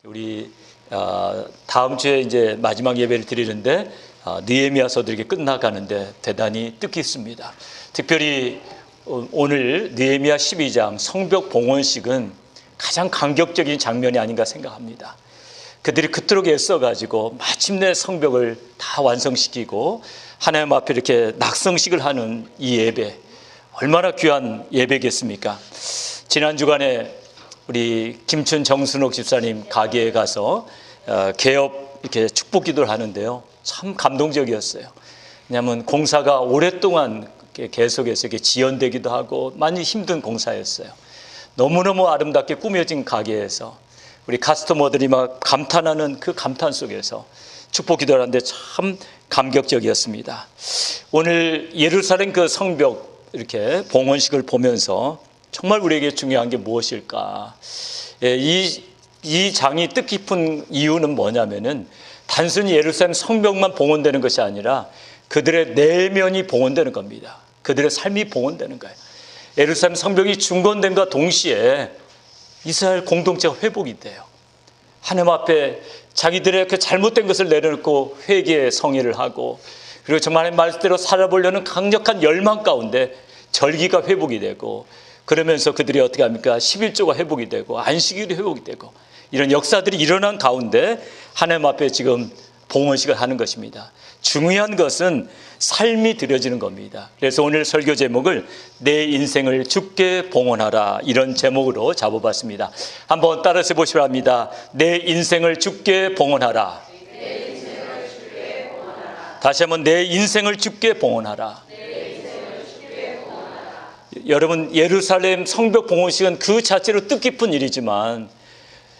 우리 다음 주에 이제 마지막 예배를 드리는데 느헤미야서도 이렇게 끝나가는데 대단히 뜻깊습니다. 특별히 오늘 느헤미야 12장 성벽 봉헌식은 가장 감격적인 장면이 아닌가 생각합니다. 그들이 그토록 애써가지고 마침내 성벽을 다 완성시키고 하나님 앞에 이렇게 낙성식을 하는 이 예배, 얼마나 귀한 예배겠습니까? 지난 주간에 우리 김춘 정순옥 집사님 가게에 가서 개업 이렇게 축복 기도를 하는데요, 참 감동적이었어요. 왜냐하면 공사가 오랫동안 계속해서 이렇게 지연되기도 하고 많이 힘든 공사였어요. 너무너무 아름답게 꾸며진 가게에서 우리 카스터머들이 막 감탄하는 그 감탄 속에서 축복 기도를 하는데 참 감격적이었습니다. 오늘 예루살렘 그 성벽 이렇게 봉헌식을 보면서 정말 우리에게 중요한 게 무엇일까? 이 장이 뜻깊은 이유는 뭐냐면은 단순히 예루살렘 성벽만 봉헌되는 것이 아니라 그들의 내면이 봉헌되는 겁니다. 그들의 삶이 봉헌되는 거예요. 예루살렘 성벽이 중건됨과 동시에 이스라엘 공동체가 회복이 돼요. 하나님 앞에 자기들의 그 잘못된 것을 내려놓고 회개의 성회를 하고, 그리고 정말 하나님 말씀대로 살아보려는 강력한 열망 가운데 절기가 회복이 되고, 그러면서 그들이 어떻게 합니까? 11조가 회복이 되고 안식일이 회복이 되고, 이런 역사들이 일어난 가운데 하나님 앞에 지금 봉헌식을 하는 것입니다. 중요한 것은 삶이 드려지는 겁니다. 그래서 오늘 설교 제목을 내 인생을 주께 봉헌하라, 이런 제목으로 잡아봤습니다. 한번 따라서 보시기 바랍니다. 내 인생을 주께 봉헌하라. 다시 한번 내 인생을 주께 봉헌하라. 여러분, 예루살렘 성벽 봉헌식은 그 자체로 뜻깊은 일이지만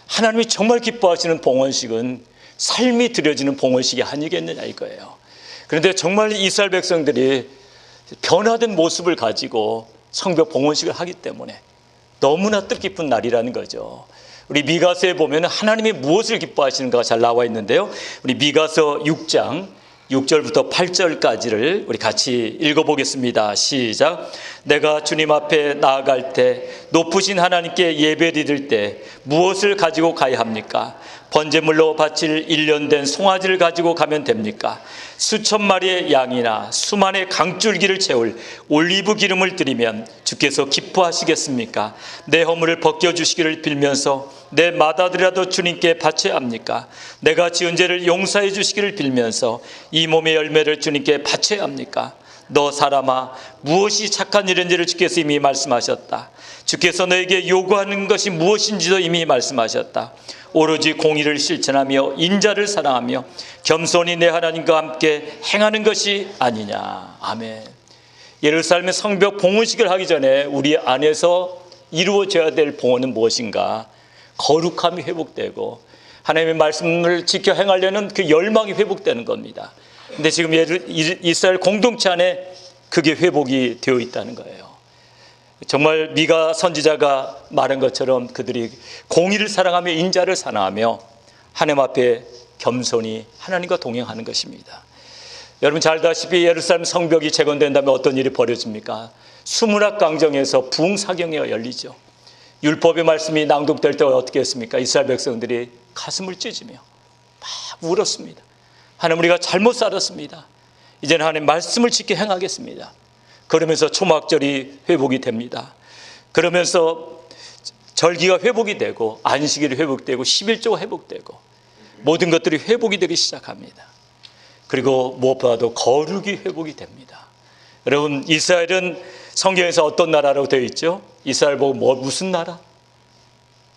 하나님이 정말 기뻐하시는 봉헌식은 삶이 드려지는 봉헌식이 아니겠느냐 이거예요. 그런데 정말 이스라엘 백성들이 변화된 모습을 가지고 성벽 봉헌식을 하기 때문에 너무나 뜻깊은 날이라는 거죠. 우리 미가서에 보면 하나님이 무엇을 기뻐하시는가가 잘 나와 있는데요, 우리 미가서 6장 6절부터 8절까지를 우리 같이 읽어보겠습니다. 시작. 내가 주님 앞에 나아갈 때, 높으신 하나님께 예배를 드릴 때 무엇을 가지고 가야 합니까? 번제물로 바칠 1년 된 송아지를 가지고 가면 됩니까? 수천 마리의 양이나 수만의 강줄기를 채울 올리브 기름을 드리면 주께서 기뻐하시겠습니까? 내 허물을 벗겨주시기를 빌면서 내 맏아들이라도 주님께 바쳐야 합니까? 내가 지은 죄를 용서해 주시기를 빌면서 이 몸의 열매를 주님께 바쳐야 합니까? 너 사람아, 무엇이 착한 일인지를 주께서 이미 말씀하셨다. 주께서 너에게 요구하는 것이 무엇인지도 이미 말씀하셨다. 오로지 공의를 실천하며 인자를 사랑하며 겸손히 내 하나님과 함께 행하는 것이 아니냐. 아멘. 예루살렘의 성벽 봉헌식을 하기 전에 우리 안에서 이루어져야 될 봉헌은 무엇인가? 거룩함이 회복되고 하나님의 말씀을 지켜 행하려는 그 열망이 회복되는 겁니다. 근데 지금 이스라엘 공동체 안에 그게 회복이 되어 있다는 거예요. 정말 미가 선지자가 말한 것처럼 그들이 공의를 사랑하며 인자를 사랑하며 하나님 앞에 겸손히 하나님과 동행하는 것입니다. 여러분 잘 아시다시피 예루살렘 성벽이 재건된다면 어떤 일이 벌어집니까? 수문학 강정에서 부흥사경회가 열리죠. 율법의 말씀이 낭독될 때 어떻게 했습니까? 이스라엘 백성들이 가슴을 찢으며 막 울었습니다. 하나님, 우리가 잘못 살았습니다. 이제는 하나님 말씀을 지켜 행하겠습니다. 그러면서 초막절이 회복이 됩니다. 그러면서 절기가 회복이 되고 안식일이 회복되고 11조가 회복되고 모든 것들이 회복이 되기 시작합니다. 그리고 무엇보다도 거룩이 회복이 됩니다. 여러분, 이스라엘은 성경에서 어떤 나라라고 되어 있죠? 이스라엘 보고 무슨 나라?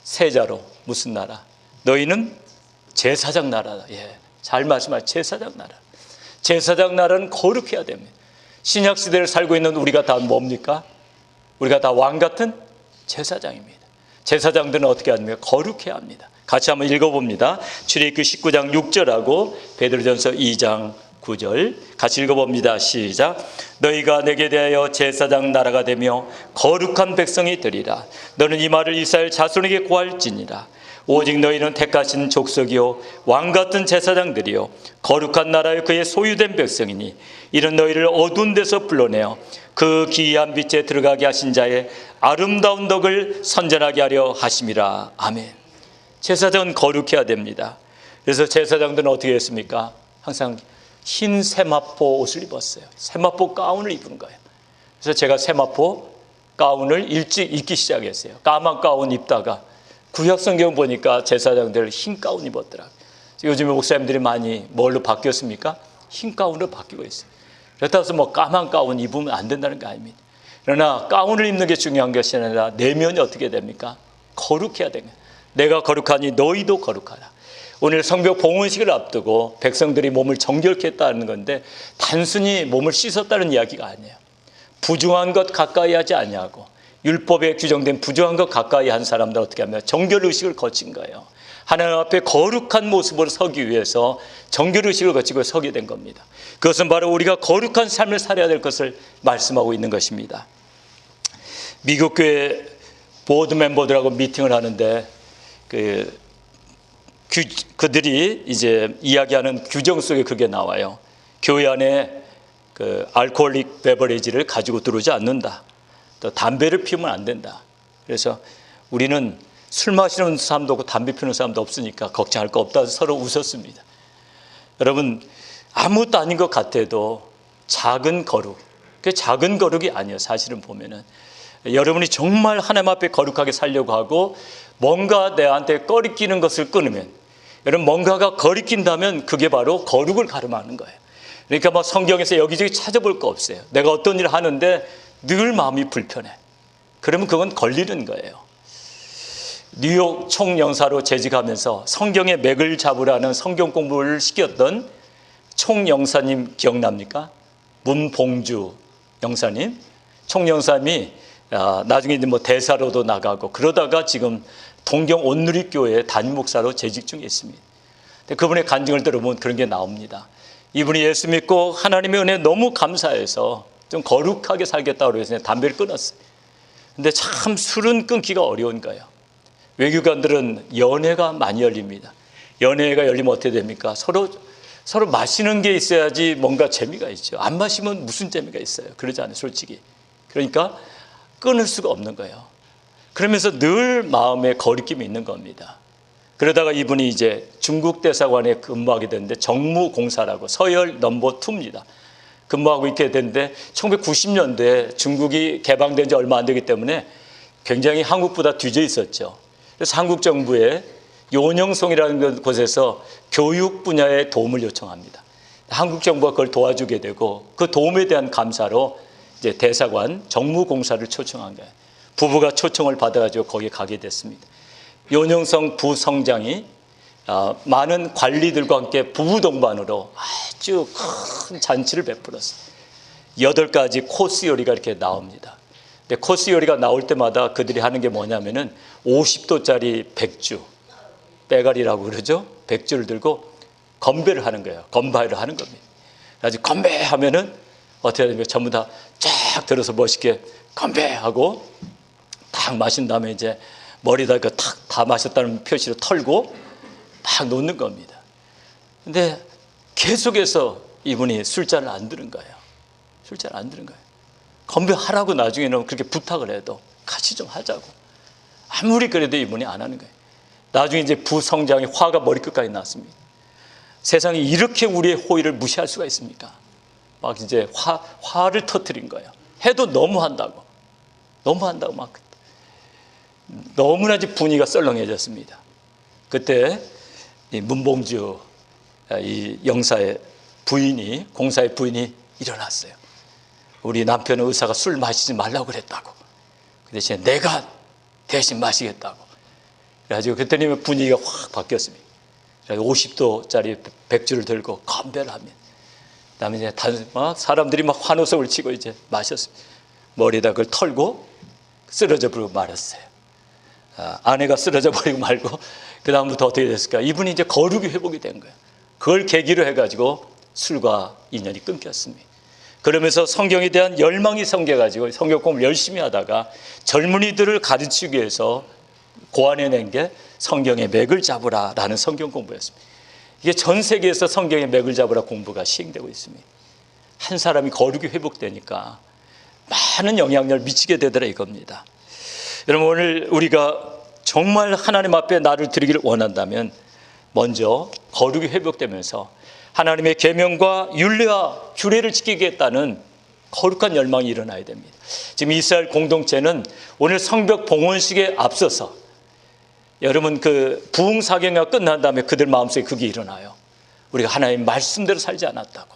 세자로. 무슨 나라? 너희는 제사장 나라다. 예, 잘 말씀하세요. 제사장 나라. 제사장 나라는 거룩해야 됩니다. 신약 시대를 살고 있는 우리가 다 뭡니까? 우리가 다 왕 같은 제사장입니다. 제사장들은 어떻게 합니까? 거룩해야 합니다. 같이 한번 읽어봅니다. 출애굽기 19장 6절하고 베드로전서 2장 9절 같이 읽어봅니다. 시작. 너희가 내게 대하여 제사장 나라가 되며 거룩한 백성이 되리라. 너는 이 말을 이스라엘 자손에게 고할지니라. 오직 너희는 택하신 족속이요 왕같은 제사장들이요 거룩한 나라여 그의 소유된 백성이니 이는 너희를 어두운 데서 불러내어 그 기이한 빛에 들어가게 하신 자의 아름다운 덕을 선전하게 하려 하심이라. 아멘. 제사장은 거룩해야 됩니다. 그래서 제사장들은 어떻게 했습니까? 항상 흰 세마포 옷을 입었어요. 세마포 가운을 입은 거예요. 그래서 제가 세마포 가운을 일찍 입기 시작했어요. 까만 가운 입다가 구약 성경 보니까 제사장들 흰 가운 입었더라고요. 요즘에 목사님들이 많이 뭘로 바뀌었습니까? 흰 가운으로 바뀌고 있어요. 그렇다고 해서 뭐 까만 가운 입으면 안 된다는 거 아닙니다. 그러나 가운을 입는 게 중요한 것이 아니라 내면이 어떻게 됩니까? 거룩해야 됩니다. 내가 거룩하니 너희도 거룩하라. 오늘 성벽 봉헌식을 앞두고 백성들이 몸을 정결케 했다는 건데 단순히 몸을 씻었다는 이야기가 아니에요. 부정한 것 가까이 하지 아니하고 율법에 규정된 부정한 것 가까이 한 사람들 어떻게 하면 정결의식을 거친 거예요. 하나님 앞에 거룩한 모습으로 서기 위해서 정결의식을 거치고 서게 된 겁니다. 그것은 바로 우리가 거룩한 삶을 살아야 될 것을 말씀하고 있는 것입니다. 미국 교회 보드 멤버들하고 미팅을 하는데 그들이 이제 이야기하는 규정 속에 그게 나와요. 교회 안에 알코올릭 베버리지를 가지고 들어오지 않는다. 또 담배를 피우면 안 된다. 그래서 우리는 술 마시는 사람도 없고 담배 피우는 사람도 없으니까 걱정할 거 없다 서로 웃었습니다. 여러분 아무것도 아닌 것 같아도 작은 거룩, 그 작은 거룩이 아니에요. 사실은 보면은 여러분이 정말 하나님 앞에 거룩하게 살려고 하고 뭔가 내한테 꺼리끼는 것을 끊으면, 여러분 뭔가가 거리낀다면 그게 바로 거룩을 가름하는 거예요. 그러니까 뭐 성경에서 여기저기 찾아볼 거 없어요. 내가 어떤 일을 하는데 늘 마음이 불편해. 그러면 그건 걸리는 거예요. 뉴욕 총영사로 재직하면서 성경의 맥을 잡으라는 성경 공부를 시켰던 총영사님 기억납니까? 문봉주 영사님. 총영사님이 나중에 이제 뭐 대사로도 나가고 그러다가 지금 동경 온누리교회 담임 목사로 재직 중에 있습니다. 그분의 간증을 들어보면 그런 게 나옵니다. 이분이 예수 믿고 하나님의 은혜에 너무 감사해서 좀 거룩하게 살겠다고 해서 담배를 끊었어요. 근데 참 술은 끊기가 어려운 거예요. 외교관들은 연회가 많이 열립니다. 연회가 열리면 어떻게 됩니까? 서로 마시는 게 있어야지 뭔가 재미가 있죠. 안 마시면 무슨 재미가 있어요? 그러지 않아요, 솔직히. 그러니까 끊을 수가 없는 거예요. 그러면서 늘 마음에 거리낌이 있는 겁니다. 그러다가 이분이 이제 중국 대사관에 근무하게 됐는데 정무공사라고 서열 넘버 2입니다. 근무하고 있게 됐는데 1990년대에 중국이 개방된 지 얼마 안 되기 때문에 굉장히 한국보다 뒤져 있었죠. 그래서 한국 정부에 요녕성이라는 곳에서 교육 분야에 도움을 요청합니다. 한국 정부가 그걸 도와주게 되고 그 도움에 대한 감사로 이제 대사관 정무공사를 초청한 거예요. 부부가 초청을 받아가지고 거기에 가게 됐습니다. 요녕성 부성장이 많은 관리들과 함께 부부 동반으로 아주 큰 잔치를 베풀었어요. 8가지 코스 요리가 이렇게 나옵니다. 근데 코스 요리가 나올 때마다 그들이 하는 게 뭐냐면은 50도짜리 백주, 빼가리라고 그러죠. 백주를 들고 건배를 하는 거예요. 건바이를 하는 겁니다. 아주 건배하면은 어떻게 됩니까? 전부 다 쫙 들어서 멋있게 건배하고 딱 마신 다음에 이제 머리다 다 마셨다는 표시로 털고 딱 놓는 겁니다. 근데 계속해서 이분이 술잔을 안 드는 거예요. 술잔을 안 드는 거예요. 건배하라고 나중에는 그렇게 부탁을 해도 같이 좀 하자고. 아무리 그래도 이분이 안 하는 거예요. 나중에 이제 부성장이 화가 머리끝까지 났습니다. 세상에 이렇게 우리의 호의를 무시할 수가 있습니까? 막 이제 화를 터뜨린 거예요. 해도 너무한다고 막 너무나 분위기가 썰렁해졌습니다. 그때 이 문봉주 이 영사의 부인이, 공사의 부인이 일어났어요. 우리 남편은 의사가 술 마시지 말라고 그랬다고. 그 대신에 내가 대신 마시겠다고. 그래가지고 그때는 분위기가 확 바뀌었습니다. 50도짜리 백주를 들고 건배를 합니다. 그다음에 이제 사람들이 막 환호성을 치고 이제 마셨습니다. 머리에다 그걸 털고 쓰러져 버리고 말았어요. 아내가 쓰러져 버리고 말고 그 다음부터 어떻게 됐을까? 이분이 이제 거룩이 회복이 된 거예요. 그걸 계기로 해가지고 술과 인연이 끊겼습니다. 그러면서 성경에 대한 열망이 생겨가지고 성경 공부를 열심히 하다가 젊은이들을 가르치기 위해서 고안해낸 게 성경의 맥을 잡으라라는 성경 공부였습니다. 이게 전 세계에서 성경의 맥을 잡으라 공부가 시행되고 있습니다. 한 사람이 거룩이 많은 영향력을 미치게 되더라 이겁니다. 여러분 오늘 우리가 정말 하나님 앞에 나를 드리기를 원한다면 먼저 거룩이 회복되면서 하나님의 계명과 율례와 규례를 지키겠다는 거룩한 열망이 일어나야 됩니다. 지금 이스라엘 공동체는 오늘 성벽 봉헌식에 앞서서 여러분 그 부흥사경회가 끝난 다음에 그들 마음속에 그게 일어나요. 우리가 하나님의 말씀대로 살지 않았다고.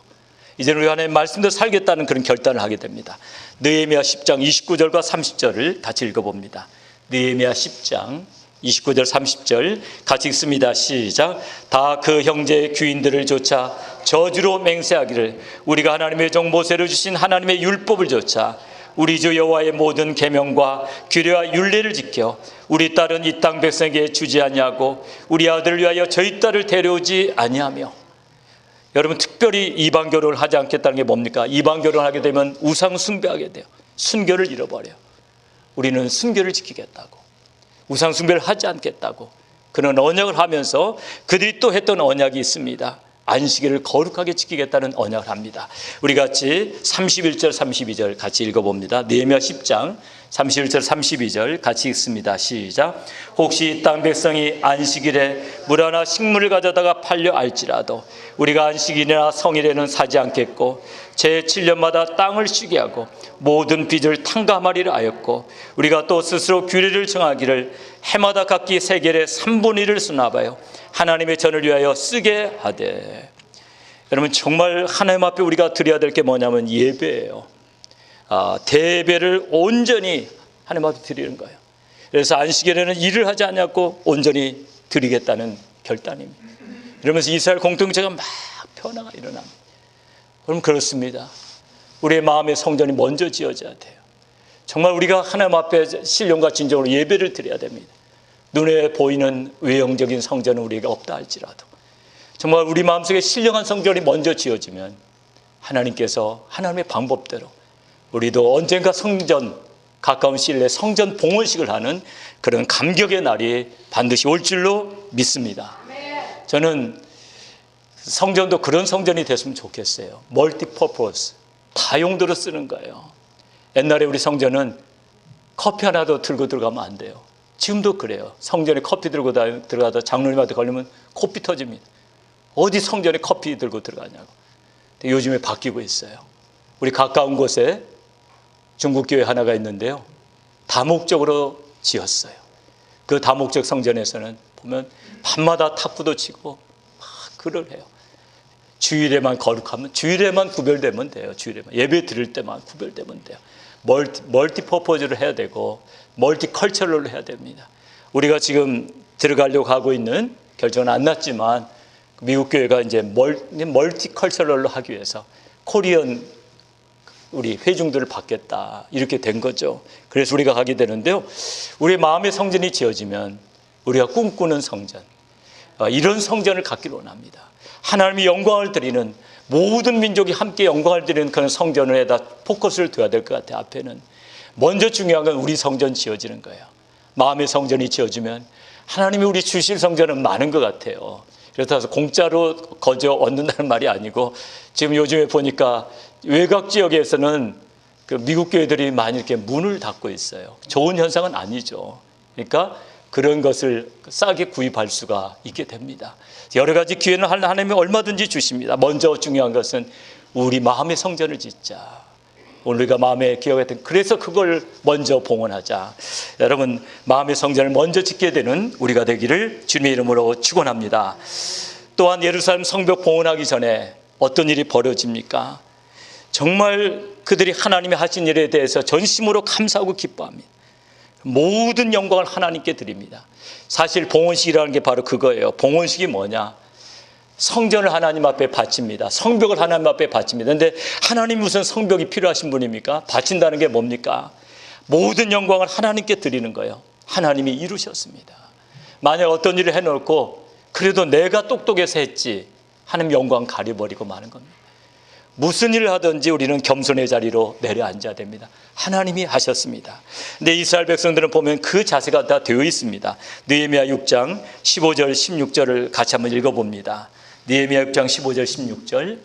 이제는 우리가 하나님의 말씀대로 살겠다는 그런 결단을 하게 됩니다. 느헤미야 10장 29절과 30절을 같이 읽어봅니다. 느헤미야 10장 29절 30절 같이 읽습니다. 시작. 다 그 형제의 귀인들을 조차 저주로 맹세하기를 우리가 하나님의 종 모세로 주신 하나님의 율법을 조차 우리 주 여호와의 모든 계명과 규례와 율례를 지켜 우리 딸은 이 땅 백성에게 주지 아니하고 우리 아들을 위하여 저희 딸을 데려오지 아니하며. 여러분 특별히 이방 결혼을 하지 않겠다는 게 뭡니까? 이방 결혼을 하게 되면 우상 숭배하게 돼요. 순교를 잃어버려요. 우리는 순교를 지키겠다고, 우상 숭배를 하지 않겠다고 그런 언약을 하면서 그들이 또 했던 언약이 있습니다. 안식일을 거룩하게 지키겠다는 언약을 합니다. 우리 같이 31절 32절 같이 읽어봅니다. 느헤미야 10장 31절 32절 같이 읽습니다. 시작. 혹시 땅 백성이 안식일에 물 하나 식물을 가져다가 팔려 알지라도 우리가 안식일이나 성일에는 사지 않겠고 제7년마다 땅을 쉬게 하고 모든 빚을 탕감하리라 하였고 우리가 또 스스로 규례를 정하기를 해마다 각기 세겔의 3분의 1을 수납하여 하나님의 전을 위하여 쓰게 하되. 여러분 정말 하나님 앞에 우리가 드려야 될 게 뭐냐면 예배예요. 대배를 온전히 하나님 앞에 드리는 거예요. 그래서 안식일에는 일을 하지 않냐고 온전히 드리겠다는 결단입니다. 이러면서 이스라엘 공동체가 막 변화가 일어납니다. 그럼 그렇습니다. 우리의 마음의 성전이 먼저 지어져야 돼요. 정말 우리가 하나님 앞에 신령과 진정으로 예배를 드려야 됩니다. 눈에 보이는 외형적인 성전은 우리가 없다 할지라도 정말 우리 마음속에 신령한 성전이 먼저 지어지면 하나님께서 하나님의 방법대로 우리도 언젠가 성전, 가까운 시일 내에 성전 봉헌식을 하는 그런 감격의 날이 반드시 올 줄로 믿습니다. 저는 성전도 그런 성전이 됐으면 좋겠어요. 멀티퍼포스, 다용도로 쓰는 거예요. 옛날에 우리 성전은 커피 하나도 들고 들어가면 안 돼요. 지금도 그래요. 성전에 커피 들고 들어가다 장로님한테 걸리면 코피 터집니다. 어디 성전에 커피 들고 들어가냐고. 근데 요즘에 바뀌고 있어요. 우리 가까운 곳에 중국교회 하나가 있는데요. 다목적으로 지었어요. 그 다목적 성전에서는 보면 밤마다 탁구도 치고 막 글을 해요. 주일에만 거룩하면, 주일에만 구별되면 돼요. 주일에만 예배 드릴 때만 구별되면 돼요. 멀티퍼포즈를 해야 되고 멀티컬처럴로 해야 됩니다. 우리가 지금 들어가려고 하고 있는 결정은 안 났지만 미국 교회가 이제 멀티컬처럴로 하기 위해서 코리안 우리 회중들을 받겠다 이렇게 된 거죠. 그래서 우리가 가게 되는데요. 우리 마음의 성전이 지어지면 우리가 꿈꾸는 성전, 이런 성전을 갖기를 원합니다. 하나님의 영광을 드리는, 모든 민족이 함께 영광을 드리는 그런 성전에다 포커스를 둬야 될 것 같아요. 앞에는 먼저 중요한 건 우리 성전 지어지는 거예요. 마음의 성전이 지어지면 하나님이 우리 주실 성전은 많은 것 같아요. 그래서 공짜로 거저 얻는다는 말이 아니고 지금 요즘에 보니까 외곽 지역에서는 그 미국 교회들이 많이 이렇게 문을 닫고 있어요. 좋은 현상은 아니죠. 그러니까 그런 것을 싸게 구입할 수가 있게 됩니다. 여러 가지 기회는 하나님이 얼마든지 주십니다. 먼저 중요한 것은 우리 마음의 성전을 짓자. 우리가 마음에 기억했던, 그래서 그걸 먼저 봉헌하자. 여러분 마음의 성전을 먼저 짓게 되는 우리가 되기를 주님의 이름으로 축원합니다. 또한 예루살렘 성벽 봉헌하기 전에 어떤 일이 벌어집니까? 정말 그들이 하나님이 하신 일에 대해서 전심으로 감사하고 기뻐합니다. 모든 영광을 하나님께 드립니다. 사실 봉헌식이라는 게 바로 그거예요. 봉헌식이 뭐냐? 성전을 하나님 앞에 바칩니다. 성벽을 하나님 앞에 바칩니다. 그런데 하나님 무슨 성벽이 필요하신 분입니까? 바친다는 게 뭡니까? 모든 영광을 하나님께 드리는 거예요. 하나님이 이루셨습니다. 만약 어떤 일을 해놓고 그래도 내가 똑똑해서 했지, 하나님 영광 가려버리고 마는 겁니다. 무슨 일을 하든지 우리는 겸손의 자리로 내려앉아야 됩니다. 하나님이 하셨습니다. 근데 이스라엘 백성들은 보면 그 자세가 다 되어 있습니다. 느헤미야 6장 15절 16절을 같이 한번 읽어봅니다. 느헤미야 6장 15절 16절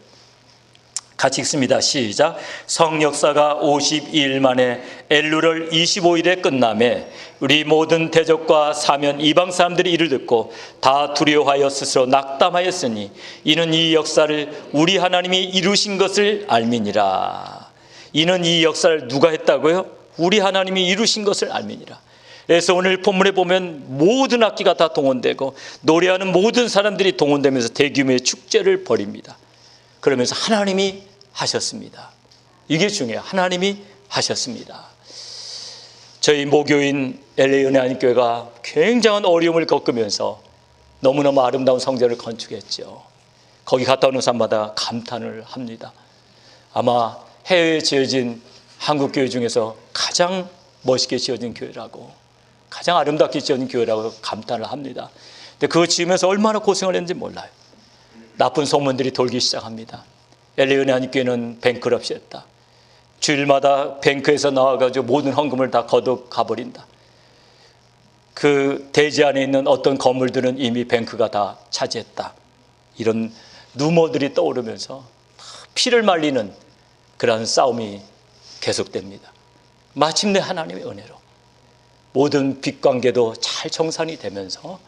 같이 읽습니다. 시작. 성역사가 52일 만에 엘루를 25일에 끝남에 우리 모든 대적과 사면 이방 사람들이 이를 듣고 다 두려워하여 스스로 낙담하였으니 이는 이 역사를 우리 하나님이 이루신 것을 알미니라. 이는 이 역사를 누가 했다고요? 우리 하나님이 이루신 것을 알미니라. 그래서 오늘 본문에 보면 모든 악기가 다 동원되고 노래하는 모든 사람들이 동원되면서 대규모의 축제를 벌입니다. 그러면서 하나님이 하셨습니다. 이게 중요해요. 하나님이 하셨습니다. 저희 모교인 LA 은혜 한인교회가 굉장한 어려움을 겪으면서 너무너무 아름다운 성전을 건축했죠. 거기 갔다 오는 사람마다 감탄을 합니다. 아마 해외에 지어진 한국교회 중에서 가장 멋있게 지어진 교회라고, 가장 아름답게 지어진 교회라고 감탄을 합니다. 근데 그거 지으면서 얼마나 고생을 했는지 몰라요. 나쁜 소문들이 돌기 시작합니다. LA 은혜 한인교회는 뱅크럽시 했다. 주일마다 뱅크에서 나와가지고 모든 헌금을 다 걷어 가버린다. 그 대지 안에 있는 어떤 건물들은 이미 뱅크가 다 차지했다. 이런 루머들이 떠오르면서 피를 말리는 그러한 싸움이 계속됩니다. 마침내 하나님의 은혜로 모든 빚관계도 잘 정산이 되면서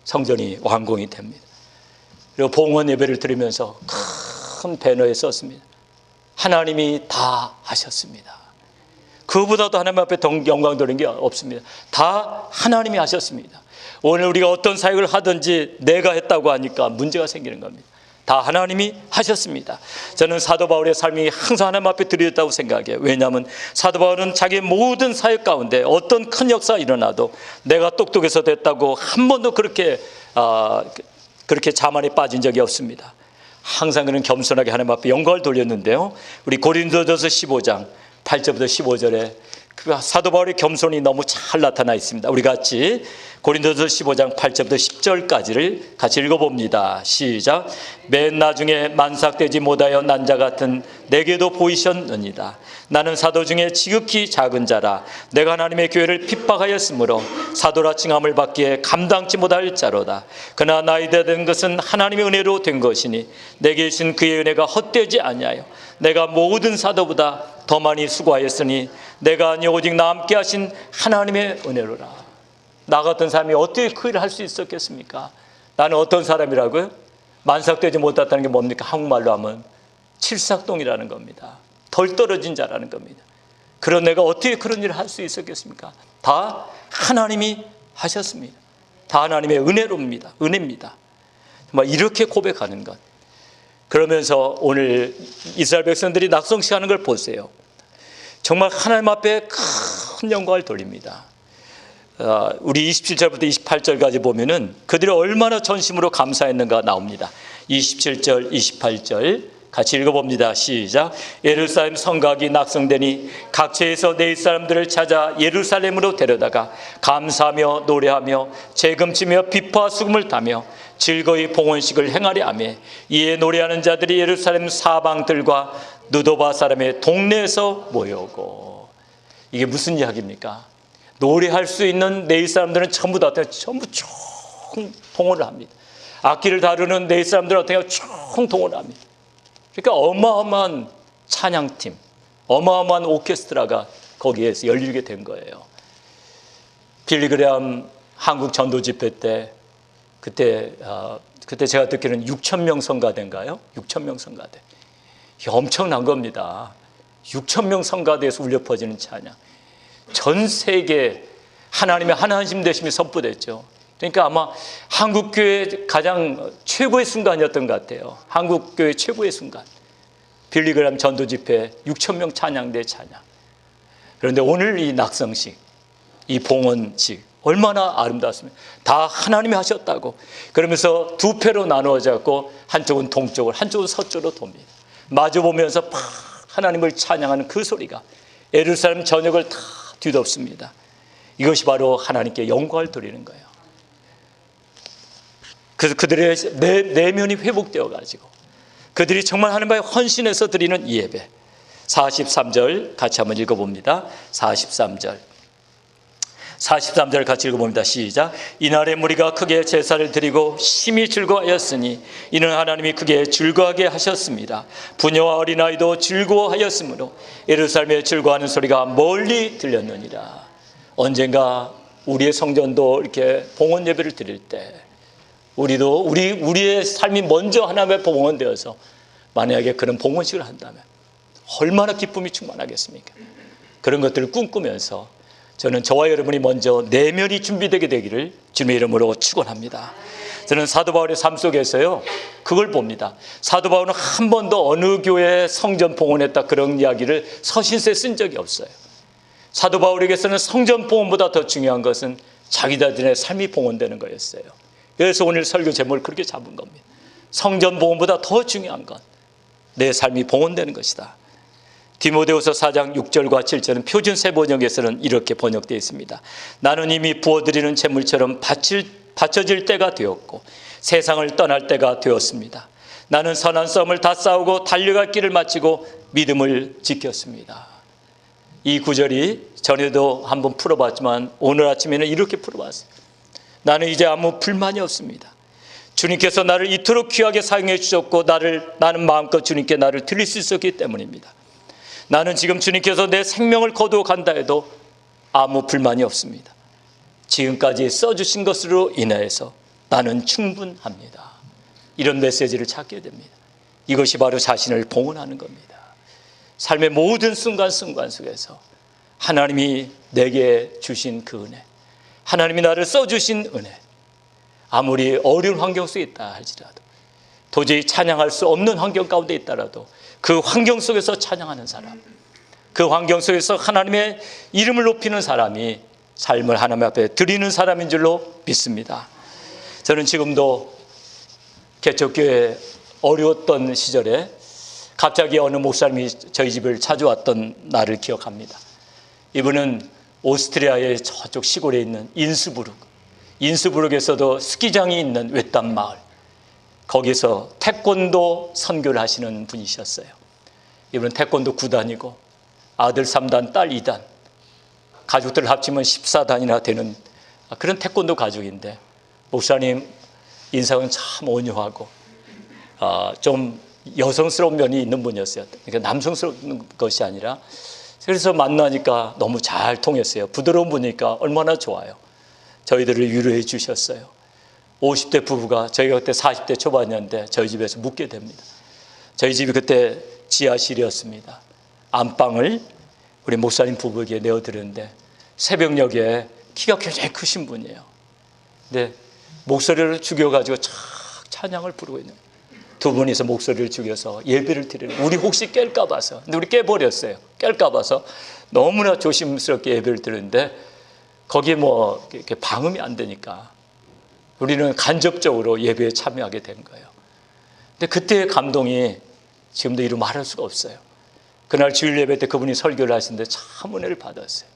성전이 완공이 됩니다. 그리고 봉헌 예배를 드리면서 큰 배너에 썼습니다. 하나님이 다 하셨습니다. 그보다도 하나님 앞에 더 영광 돌린 게 없습니다. 다 하나님이 하셨습니다. 오늘 우리가 어떤 사역을 하든지 내가 했다고 하니까 문제가 생기는 겁니다. 다 하나님이 하셨습니다. 저는 사도 바울의 삶이 항상 하나님 앞에 드려졌다고 생각해요. 왜냐하면 사도 바울은 자기의 모든 사역 가운데 어떤 큰 역사가 일어나도 내가 똑똑해서 됐다고 한 번도 그렇게 자만에 빠진 적이 없습니다. 항상 그는 겸손하게 하나님 앞에 영광을 돌렸는데요. 우리 고린도전서 15장 8절부터 15절에 그 사도 바울의 겸손이 너무 잘 나타나 있습니다. 우리 같이 고린도전서 15장 8절부터 10절까지를 같이 읽어봅니다. 시작. 맨 나중에 만삭되지 못하여 난 자 같은 내게도 보이셨느니라. 나는 사도 중에 지극히 작은 자라. 내가 하나님의 교회를 핍박하였으므로 사도라 칭함을 받기에 감당치 못할 자로다. 그러나 나이다 된 것은 하나님의 은혜로 된 것이니 내게 주신 그의 은혜가 헛되지 아니하여 내가 모든 사도보다 더 많이 수고하였으니 내가 아니 오직 나 함께 하신 하나님의 은혜로라. 나 같은 사람이 어떻게 그 일을 할 수 있었겠습니까? 나는 어떤 사람이라고요? 만삭되지 못했다는 게 뭡니까? 한국말로 하면 칠삭동이라는 겁니다. 덜 떨어진 자라는 겁니다. 그런 내가 어떻게 그런 일을 할 수 있었겠습니까? 다 하나님이 하셨습니다. 다 하나님의 은혜로입니다. 은혜입니다. 정말 이렇게 고백하는 것. 그러면서 오늘 이스라엘 백성들이 낙성식하는 걸 보세요. 정말 하나님 앞에 큰 영광을 돌립니다. 우리 27절부터 28절까지 보면은 그들이 얼마나 전심으로 감사했는가 나옵니다. 27절, 28절 같이 읽어봅니다. 시작. 예루살렘 성곽이 낙성되니 각처에서 내 사람들을 찾아 예루살렘으로 데려다가 감사하며 노래하며 재금치며 비파 수금을 타며 즐거이 봉헌식을 행하려 하며 이에 노래하는 자들이 예루살렘 사방들과 느도바 사람의 동네에서 모여오고. 이게 무슨 이야기입니까? 노래할 수 있는 내 사람들은 전부 총 동원을 합니다. 악기를 다루는 내 사람들은 어떻게 하면 총 동원을 합니다. 그러니까 어마어마한 찬양팀, 어마어마한 오케스트라가 거기에서 열리게 된 거예요. 빌리 그레함 한국 전도 집회 때 그때 제가 듣기로는 6,000명 성가대인가요? 6,000명 성가대. 엄청난 겁니다. 6,000명 성가대에서 울려 퍼지는 찬양. 전 세계 하나님의 하나님 되심이 선포됐죠. 그러니까 아마 한국교회 가장 최고의 순간이었던 것 같아요. 한국교회 최고의 순간. 빌리 그레함 전도 집회 6,000명 찬양대 찬양. 그런데 오늘 이 낙성식, 이 봉헌식 얼마나 아름다웠습니까? 다 하나님이 하셨다고. 그러면서 두 패로 나누어졌고 한쪽은 동쪽을, 한쪽은 서쪽으로 돕니다. 마주보면서 막 하나님을 찬양하는 그 소리가 예루살렘 전역을 다 뒤덮습니다. 이것이 바로 하나님께 영광을 돌리는 거예요. 그래서 그들의 내면이 회복되어 가지고 그들이 정말 하나님의 헌신해서 드리는 이 예배. 43절 같이 한번 읽어봅니다. 43절 43절 같이 읽어봅니다. 시작. 이날에 무리가 크게 제사를 드리고 심히 즐거워하였으니 이는 하나님이 크게 즐거워하게 하셨습니다. 부녀와 어린아이도 즐거워하였으므로 예루살렘에 즐거워하는 소리가 멀리 들렸느니라. 언젠가 우리의 성전도 이렇게 봉헌 예배를 드릴 때 우리도 우리의 삶이 먼저 하나님의 봉헌되어서 만약에 그런 봉헌식을 한다면 얼마나 기쁨이 충만하겠습니까? 그런 것들을 꿈꾸면서 저는 저와 여러분이 먼저 내면이 준비되게 되기를 주님의 이름으로 축원합니다. 저는 사도 바울의 삶 속에서요 그걸 봅니다. 사도 바울은 한 번도 어느 교회에 성전 봉헌했다 그런 이야기를 서신서에 쓴 적이 없어요. 사도 바울에게서는 성전 봉헌보다 더 중요한 것은 자기 자신의 삶이 봉헌되는 거였어요. 그래서 오늘 설교 제목을 그렇게 잡은 겁니다. 성전 봉헌보다 더 중요한 건 내 삶이 봉헌되는 것이다. 디모데후서 4장 6절과 7절은 표준 세번역에서는 이렇게 번역되어 있습니다. 나는 이미 부어드리는 제물처럼 바쳐질 때가 되었고 세상을 떠날 때가 되었습니다. 나는 선한 싸움을 다 싸우고 달려갈 길을 마치고 믿음을 지켰습니다. 이 구절이 전에도 한번 풀어봤지만 오늘 아침에는 이렇게 풀어봤어요. 나는 이제 아무 불만이 없습니다. 주님께서 나를 이토록 귀하게 사용해 주셨고 나는 마음껏 주님께 나를 드릴 수 있었기 때문입니다. 나는 지금 주님께서 내 생명을 거두어 간다 해도 아무 불만이 없습니다. 지금까지 써주신 것으로 인하여서 나는 충분합니다. 이런 메시지를 찾게 됩니다. 이것이 바로 자신을 봉헌하는 겁니다. 삶의 모든 순간순간 속에서 하나님이 내게 주신 그 은혜, 하나님이 나를 써주신 은혜, 아무리 어려운 환경 속에 있다 할지라도 도저히 찬양할 수 없는 환경 가운데 있다라도 그 환경 속에서 찬양하는 사람, 그 환경 속에서 하나님의 이름을 높이는 사람이 삶을 하나님 앞에 드리는 사람인 줄로 믿습니다. 저는 지금도 개척교회 어려웠던 시절에 갑자기 어느 목사님이 저희 집을 찾아왔던 날을 기억합니다. 이분은 오스트리아의 저쪽 시골에 있는 인스부르크에서도 스키장이 있는 외딴 마을, 거기서 태권도 선교를 하시는 분이셨어요. 이분은 태권도 9단이고 아들 3단, 딸 2단, 가족들을 합치면 14단이나 되는 그런 태권도 가족인데 목사님 인상은 참 온유하고 좀 여성스러운 면이 있는 분이었어요. 그러니까 남성스러운 것이 아니라. 그래서 만나니까 너무 잘 통했어요. 부드러운 분이니까 얼마나 좋아요. 저희들을 위로해 주셨어요. 50대 부부가 저희가 그때 40대 초반이었는데 저희 집에서 묵게 됩니다. 저희 집이 그때 지하실이었습니다. 안방을 우리 목사님 부부에게 내어드렸는데 새벽녘에 키가 굉장히 크신 분이에요. 근데 목소리를 죽여가지고 찬양을 부르고 있는 두 분이서 목소리를 죽여서 예배를 드리는, 우리 혹시 깰까 봐서, 근데 우리 깨버렸어요. 깰까 봐서 너무나 조심스럽게 예배를 드리는데 거기에 뭐 이렇게 방음이 안 되니까 우리는 간접적으로 예배에 참여하게 된 거예요. 근데 그때의 감동이 지금도 이루 말할 수가 없어요. 그날 주일 예배 때 그분이 설교를 하시는데 참 은혜를 받았어요.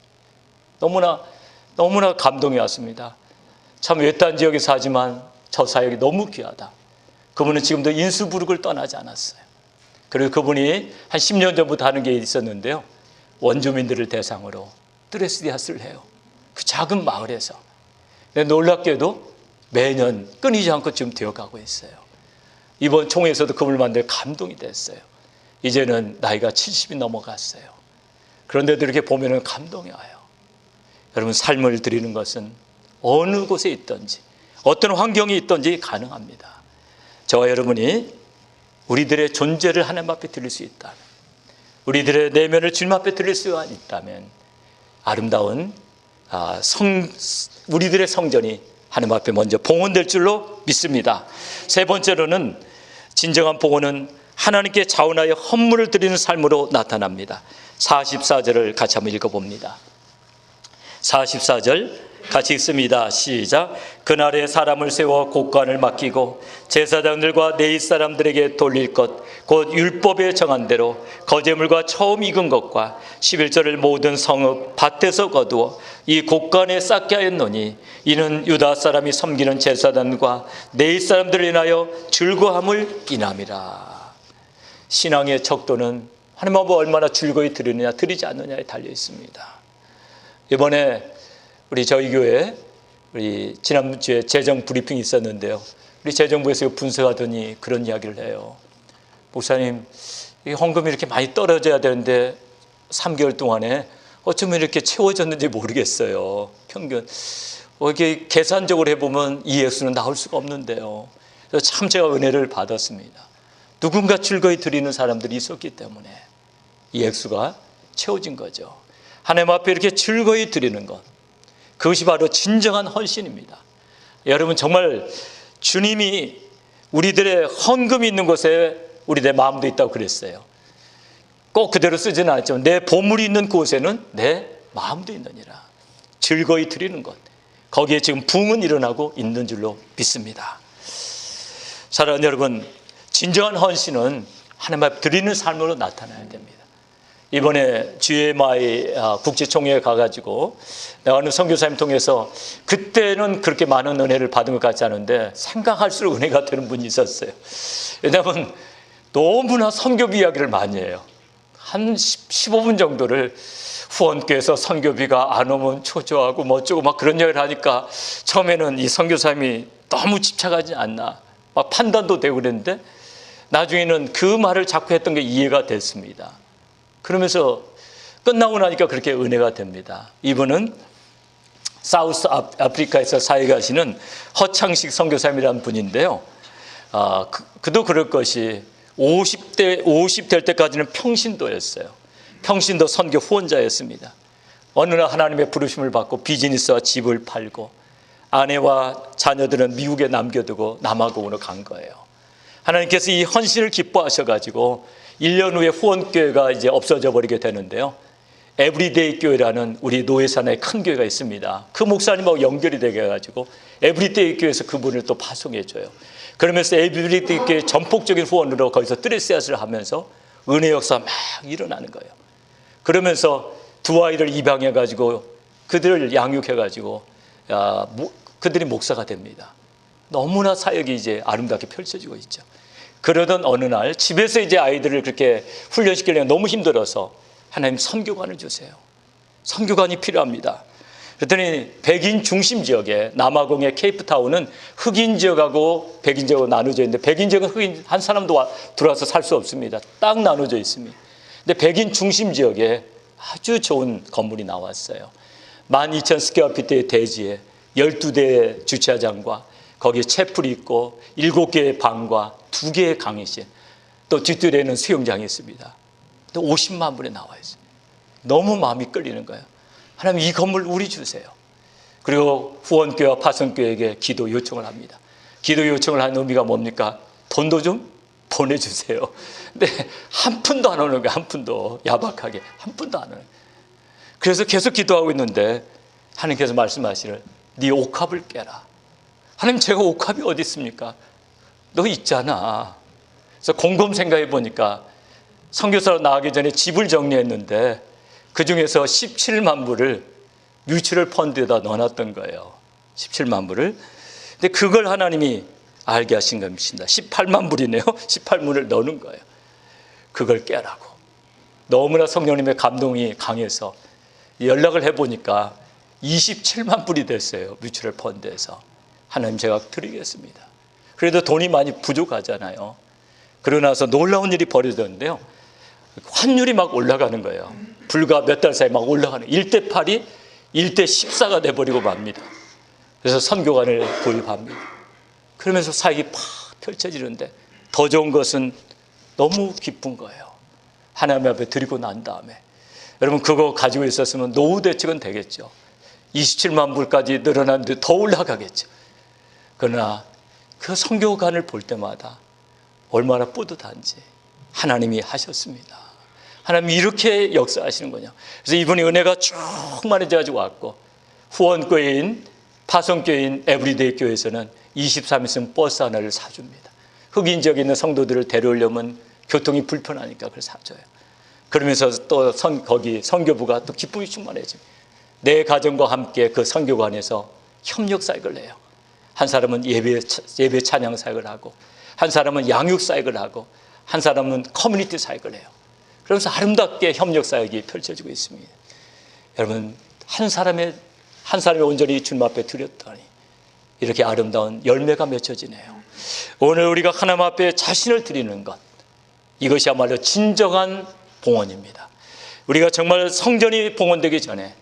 너무나 감동이 왔습니다. 참 외딴 지역에 사지만 저 사역이 너무 귀하다. 그분은 지금도 인스부르크를 떠나지 않았어요. 그리고 그분이 한 10년 전부터 하는 게 있었는데요. 원주민들을 대상으로 드레스리하스를 해요. 그 작은 마을에서. 놀랍게도 매년 끊이지 않고 지금 되어가고 있어요. 이번 총회에서도 그분을 만나 감동이 됐어요. 이제는 나이가 70이 넘어갔어요. 그런데도 이렇게 보면 감동이 와요. 여러분, 삶을 드리는 것은 어느 곳에 있든지 어떤 환경이 있든지 가능합니다. 저와 여러분이 우리들의 존재를 하나님 앞에 드릴 수 있다면, 우리들의 내면을 주님 앞에 드릴 수 있다면 아름다운 우리들의 성전이 하나님 앞에 먼저 봉헌될 줄로 믿습니다. 세 번째로는 진정한 봉헌은 하나님께 자원하여 헌물을 드리는 삶으로 나타납니다. 44절을 같이 한번 읽어봅니다. 44절 같이 읽습니다. 시작. 그날에 사람을 세워 곳간을 맡기고 제사장들과 내일 사람들에게 돌릴 것 곧 율법에 정한 대로 거제물과 처음 익은 것과 11절을 모든 성읍 밭에서 거두어 이 곳간에 쌓게 하였노니 이는 유다 사람이 섬기는 제사장과 내일 사람들을 인하여 즐거움을 인함이라. 신앙의 척도는 하나님 앞에 얼마나 즐거이 드리느냐 드리지 않느냐에 달려 있습니다. 이번에 우리 저희 교회 우리 지난주에 재정 브리핑이 있었는데요. 우리 재정부에서 분석하더니 그런 이야기를 해요. 목사님, 이 헌금이 이렇게 많이 떨어져야 되는데 3개월 동안에 어쩌면 이렇게 채워졌는지 모르겠어요. 평균 이게 계산적으로 해보면 이 액수는 나올 수가 없는데요. 그래서 참 제가 은혜를 받았습니다. 누군가 즐거이 드리는 사람들이 있었기 때문에 이 액수가 채워진 거죠. 하나님 앞에 이렇게 즐거이 드리는 것, 그것이 바로 진정한 헌신입니다. 여러분, 정말 주님이 우리들의 헌금이 있는 곳에 우리들의 마음도 있다고 그랬어요. 꼭 그대로 쓰지는 않았지만 내 보물이 있는 곳에는 내 마음도 있느니라. 즐거이 드리는 것, 거기에 지금 부흥은 일어나고 있는 줄로 믿습니다. 사랑하는 여러분, 진정한 헌신은 하나님 앞에 드리는 삶으로 나타나야 됩니다. 이번에 GMI 국제총회에 가가지고 내가 아는 선교사님 통해서 그때는 그렇게 많은 은혜를 받은 것 같지 않은데 생각할수록 은혜가 되는 분이 있었어요. 왜냐하면 너무나 선교비 이야기를 많이 해요. 한 15분 정도를 후원교에서 선교비가 안 오면 초조하고 뭐 어쩌고 막 그런 이야기를 하니까 처음에는 이 선교사님이 너무 집착하지 않나 막 판단도 되고 그랬는데 나중에는 그 말을 자꾸 했던 게 이해가 됐습니다. 그러면서 끝나고 나니까 그렇게 은혜가 됩니다. 이분은 사우스 아프리카에서 사역하시는 허창식 선교사님이라는 분인데요. 그도 그럴 것이 50 될 때까지는 평신도였어요. 평신도 선교 후원자였습니다. 어느 날 하나님의 부르심을 받고 비즈니스와 집을 팔고 아내와 자녀들은 미국에 남겨두고 남아공으로 간 거예요. 하나님께서 이 헌신을 기뻐하셔가지고 1년 후에 후원교회가 이제 없어져 버리게 되는데요. 에브리데이 교회라는 우리 노회산에 큰 교회가 있습니다. 그 목사님하고 연결이 되게 해가지고 에브리데이 교회에서 그분을 또 파송해줘요. 그러면서 에브리데이 교회 전폭적인 후원으로 거기서 뜨레스앗을 하면서 은혜 역사 막 일어나는 거예요. 그러면서 두 아이를 입양해가지고 그들을 양육해가지고 그들이 목사가 됩니다. 너무나 사역이 이제 아름답게 펼쳐지고 있죠. 그러던 어느 날 집에서 이제 아이들을 그렇게 훈련시키려면 너무 힘들어서 하나님 선교관을 주세요. 선교관이 필요합니다. 그랬더니 백인 중심 지역에 남아공의 케이프타운은 흑인 지역하고 백인 지역으로 나눠져 있는데 백인 지역은 흑인 한 사람도 들어와서 살 수 없습니다. 딱 나눠져 있습니다. 근데 백인 중심 지역에 아주 좋은 건물이 나왔어요. 12,000 스퀘어피트의 대지에 12대의 주차장과 거기에 채플이 있고 7개의 방과 2개의 강의실, 또 뒷뜰에는 수영장이 있습니다. 또 50만 불에 나와 있어요. 너무 마음이 끌리는 거예요. 하나님, 이 건물 우리 주세요. 그리고 후원교회와 파송교회에게 기도 요청을 합니다. 기도 요청을 하는 의미가 뭡니까? 돈도 좀 보내주세요. 근데 한 푼도 안 오는 거예요. 한 푼도. 야박하게 한 푼도 안 오는 거예요. 그래서 계속 기도하고 있는데 하나님께서 말씀하시를 네 옥합을 깨라. 하나님, 제가 옥합이 어디 있습니까? 너 있잖아. 그래서 곰곰 생각해 보니까 선교사로 나가기 전에 집을 정리했는데 그중에서 17만 불을 뮤추얼 펀드에다 넣어놨던 거예요. 17만 불을. 근데 그걸 하나님이 알게 하신 겁니다. 18만 불이네요. 18불을 넣는 거예요. 그걸 깨라고. 너무나 성령님의 감동이 강해서 연락을 해보니까 27만 불이 됐어요. 뮤추얼 펀드에서. 하나님, 제가 드리겠습니다. 그래도 돈이 많이 부족하잖아요. 그러고 나서 놀라운 일이 벌어졌는데요. 환율이 막 올라가는 거예요. 불과 몇 달 사이 막 올라가는 1대 8이 1대 14가 돼버리고 맙니다. 그래서 선교관을 도입합니다. 그러면서 사역이 팍 펼쳐지는데 더 좋은 것은 너무 기쁜 거예요. 하나님 앞에 드리고 난 다음에 여러분, 그거 가지고 있었으면 노후 대책은 되겠죠. 27만 불까지 늘어났는데 더 올라가겠죠. 그러나 그 선교관을 볼 때마다 얼마나 뿌듯한지 하나님이 하셨습니다. 하나님이 이렇게 역사하시는 거냐. 그래서 이분이 은혜가 충만해져가지고 왔고, 후원교회인 파송교회인 에브리데이 교회에서는 23일 있으면 버스 하나를 사줍니다. 흑인 지역에 있는 성도들을 데려오려면 교통이 불편하니까 그걸 사줘요. 그러면서 또 거기 선교부가 또 기쁨이 충만해집니다. 내 가정과 함께 그 선교관에서 협력 사역을 해요. 한 사람은 예배 찬양 사역을 하고, 한 사람은 양육 사역을 하고, 한 사람은 커뮤니티 사역을 해요. 그러면서 아름답게 협력 사역이 펼쳐지고 있습니다. 여러분, 한 한 사람이 온전히 주님 앞에 드렸더니 이렇게 아름다운 열매가 맺혀지네요. 오늘 우리가 하나님 앞에 자신을 드리는 것, 이것이야말로 진정한 봉헌입니다. 우리가 정말 성전이 봉헌되기 전에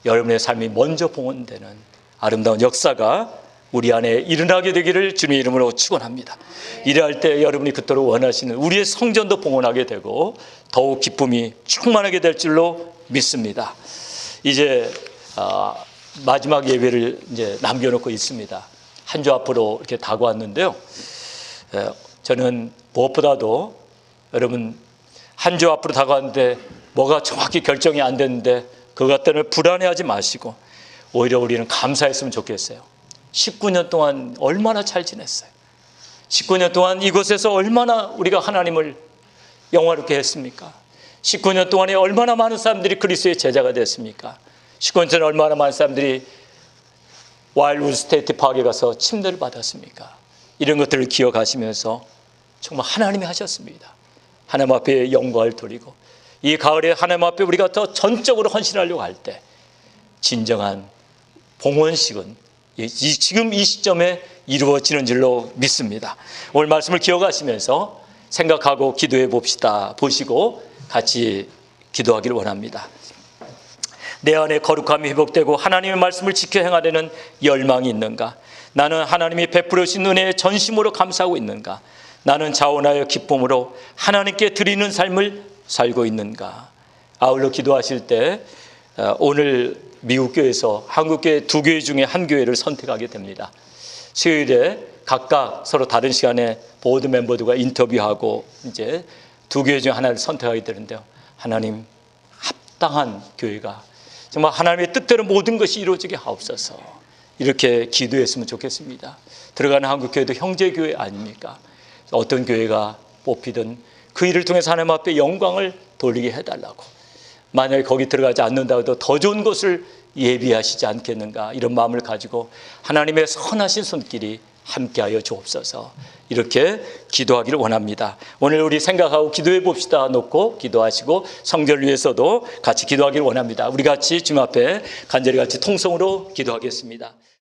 여러분의 삶이 먼저 봉헌되는 아름다운 역사가 우리 안에 일어나게 되기를 주님의 이름으로 축원합니다. 이래할 때 여러분이 그토록 원하시는 우리의 성전도 봉헌하게 되고 더욱 기쁨이 충만하게 될 줄로 믿습니다. 이제 마지막 예배를 이제 남겨놓고 있습니다. 한 주 앞으로 이렇게 다가왔는데요. 저는 무엇보다도 여러분 한 주 앞으로 다가왔는데 뭐가 정확히 결정이 안 됐는데 그것 때문에 불안해하지 마시고 오히려 우리는 감사했으면 좋겠어요. 19년 동안 얼마나 잘 지냈어요. 19년 동안 이곳에서 얼마나 우리가 하나님을 영화롭게 했습니까? 19년 동안에 얼마나 많은 사람들이 그리스도의 제자가 됐습니까? 19년 전에 얼마나 많은 사람들이 와일드 스테이트 파크에 가서 침례를 받았습니까? 이런 것들을 기억하시면서 정말 하나님이 하셨습니다. 하나님 앞에 영광을 돌리고 이 가을에 하나님 앞에 우리가 더 전적으로 헌신하려고 할 때 진정한 봉헌식은 지금 이 시점에 이루어지는 줄로 믿습니다. 오늘 말씀을 기억하시면서 생각하고 기도해 봅시다. 보시고 같이 기도하기를 원합니다. 내 안에 거룩함이 회복되고 하나님의 말씀을 지켜 행하려는 열망이 있는가? 나는 하나님이 베풀어 주신 은혜에 전심으로 감사하고 있는가? 나는 자원하여 기쁨으로 하나님께 드리는 삶을 살고 있는가? 아울러 기도하실 때 오늘 미국 교회에서 한국 교회 두 교회 중에 한 교회를 선택하게 됩니다. 수요일에 각각 서로 다른 시간에 보드 멤버들과 인터뷰하고 이제 두 교회 중에 하나를 선택하게 되는데요. 하나님 합당한 교회가 정말 하나님의 뜻대로 모든 것이 이루어지게 하옵소서. 이렇게 기도했으면 좋겠습니다. 들어가는 한국 교회도 형제 교회 아닙니까? 어떤 교회가 뽑히든 그 일을 통해서 하나님 앞에 영광을 돌리게 해달라고. 만약에 거기 들어가지 않는다 해도 더 좋은 곳을 예비하시지 않겠는가, 이런 마음을 가지고 하나님의 선하신 손길이 함께하여 주옵소서. 이렇게 기도하기를 원합니다. 오늘 우리 생각하고 기도해 봅시다 놓고 기도하시고 성전을 위해서도 같이 기도하기를 원합니다. 우리 같이 주님 앞에 간절히 같이 통성으로 기도하겠습니다.